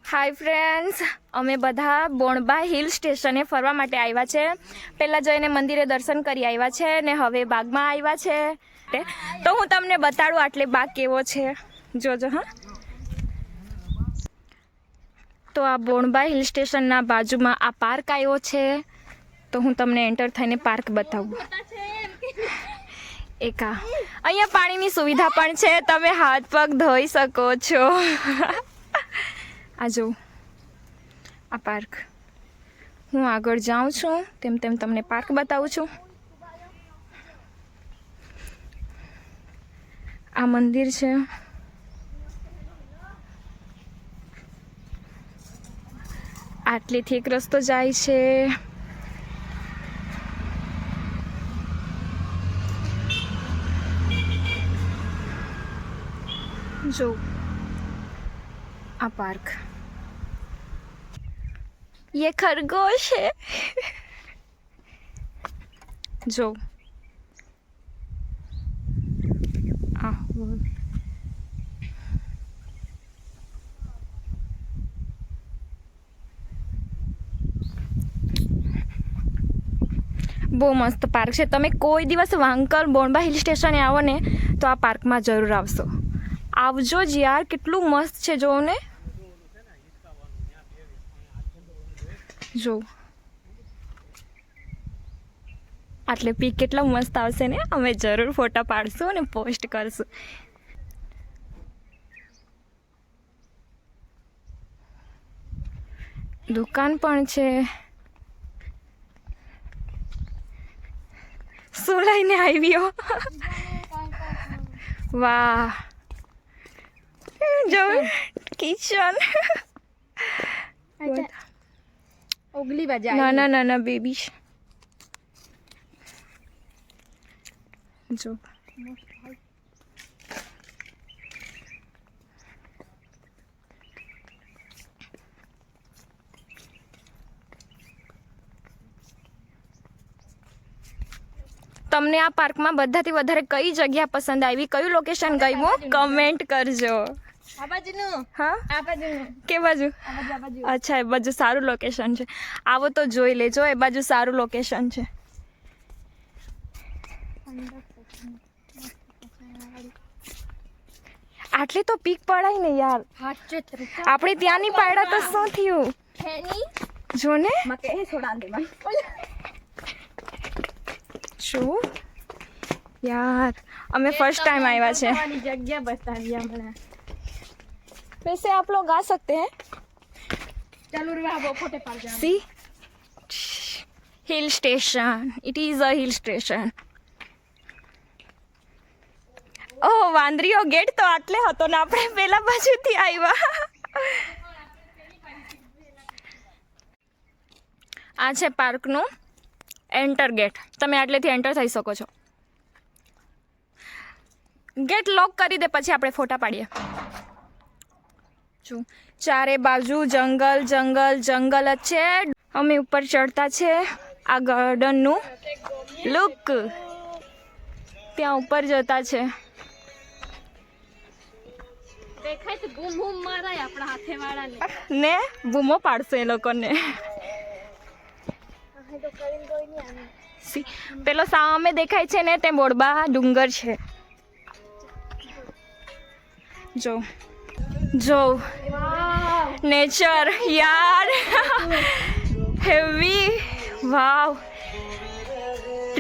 Hi friends, અમે બધા બોણબા hill સ્ટેશને ફરવા માટે આવ્યા છે. પહેલાં જઈને મંદિરે દર્શન કરી આવ્યા છે ને હવે બાગમાં આવ્યા છે. તો હું તમને બતાડું આટલે બાગ કેવો છે, જોજો. હા, તો આ બોણબા હિલ સ્ટેશનના બાજુમાં આ પાર્ક આવ્યો છે. તો હું તમને એન્ટર થઈને પાર્ક બતાવું. અહીંયા પાણીની સુવિધા પણ છે, તમે હાથ પગ ધોઈ શકો છો. આ જો આ પાર્ક. હું આગળ જાઉં છું તેમ તેમ તમને પાર્ક બતાવું છું. આ મંદિર છે. આટલેથી એક રસ્તો જાય છે. જો આ पार्क, ये खरगोश है. जो બહુ મસ્ત પાર્ક છે. તમે કોઈ દિવસ વાંકલ બોણબા હિલ સ્ટેશને આવો ને તો આ પાર્કમાં જરૂર આવશો. આવજો જ યાર, કેટલું મસ્ત છે જોવો ને. જો આટલે પીક કેટલા મસ્ત આવશે ને. અમે જરૂર ફોટા પાડશું અને પોસ્ટ કરશું. દુકાન પણ છે. શું લઈને આવ્યો? વાહ, જો કિચન. ઓગલી બજા નાના નાના બેબી. જો તમને આ પાર્કમાં બધાથી વધારે કઈ જગ્યા પસંદ આવી, કયું લોકેશન ગયું, કમેન્ટ કરજો. આ બાજુનું. હા, આ બાજુનું. કે બાજુ? આ બાજુ. અચ્છા, એ બાજુ સારું લોકેશન છે. આવો તો જોઈ લેજો, એ બાજુ સારું લોકેશન છે. આટલી તો પીક પડાય ને યાર. આપણે ત્યાં નહીં પાડ્યા તો શું થયું? જો ને શું યાર, અમે फर्स्ट टाइम આવ્યા છે. जगह बता दिया. वैसे आप लोग आ सकते हैं. चलो रे वो फोटो पड़ जाए. See, hill station. It is a hill station. Oh, વાંદરીઓ ગેટ તો આટલે હતો ને આપણે પેલા બાજુથી આવ્યા. આ છે પાર્કનું એન્ટર ગેટ. તમે આટલેથી એન્ટર થઈ શકો છો. ગેટ લોક કરી દે પછી આપણે ફોટા પાડીએ. જો ચારે બાજુ જંગલ જંગલ જંગલ જ છે. અમે ઉપર ચડતા છે. આ ગાર્ડનનું લુક ત્યાં ઉપર જતા છે. દેખાય તો બૂમ બૂમ મારાય આપણા હાથે વાળાને ને બૂમો પાડશે એ લોકોને. પેલો સામે દેખાય છે ને તે બોણબા ડુંગર છે. જો જો નેચર યાર, હેવી. વાવ,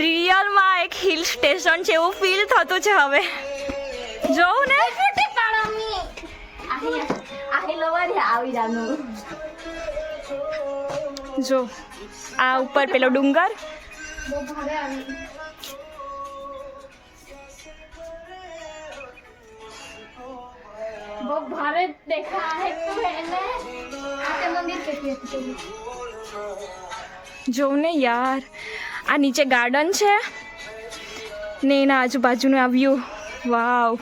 રિયલમાં એક હિલ સ્ટેશન છે એવું ફીલ થતું છે હવે. જોઉં ને જો આ ઉપર પેલો ડુંગર. वो भारत देखा है तो है ना. आके मंदिर के જો ને યાર, આ નીચે ગાર્ડન છે ને એના આજુબાજુનું આ વ્યૂ. વાવ,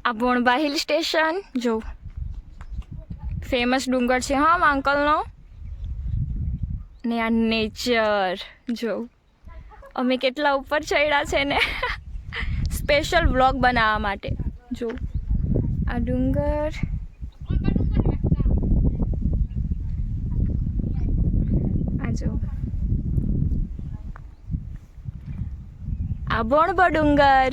આ બોણબા હિલ સ્ટેશન. જો ફેમસ ડુંગર છે હા અંકલનો. ને આ નેચર જો. અમે કેટલા ઉપર ચડ્યા છે ને. સ્પેશિયલ વ્લોગ બનાવવા માટે. જો આ ડુંગર, આ જો આ બોણબો ડુંગર.